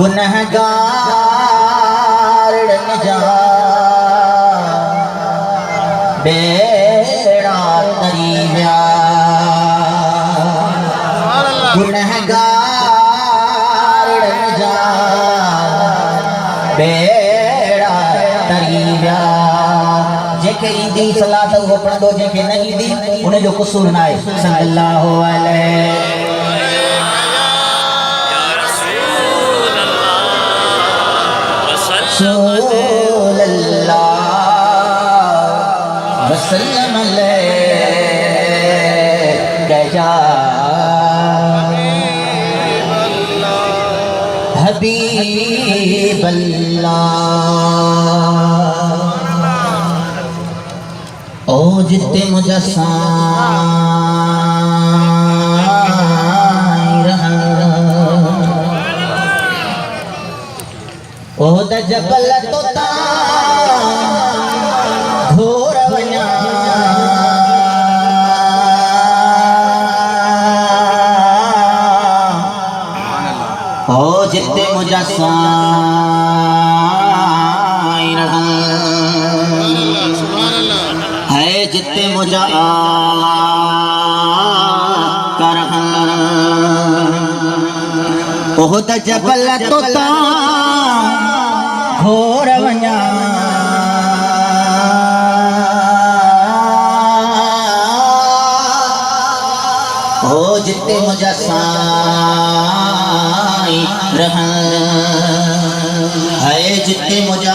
गुनहगार जा बेड़ा तरी व्या गुनहगार जा बेड़ा तरी व्या जेके ईंदी सलाह त उहो पढ़ंदो जेके न ईंदी उन जो कुसूर न आहे सल्लल्लाहु अलैहि वसल्लम अलैका हबीब अल्लाह ओ जिते मुझा साईं रहन ओ द जबल तोता घोर वञा ओ जिते मुझा साईं रहन है जिते मुझा करहन ओ द जबल तोता घोर वञा ओ जिते मुझा साईं रहन है जिते मुझा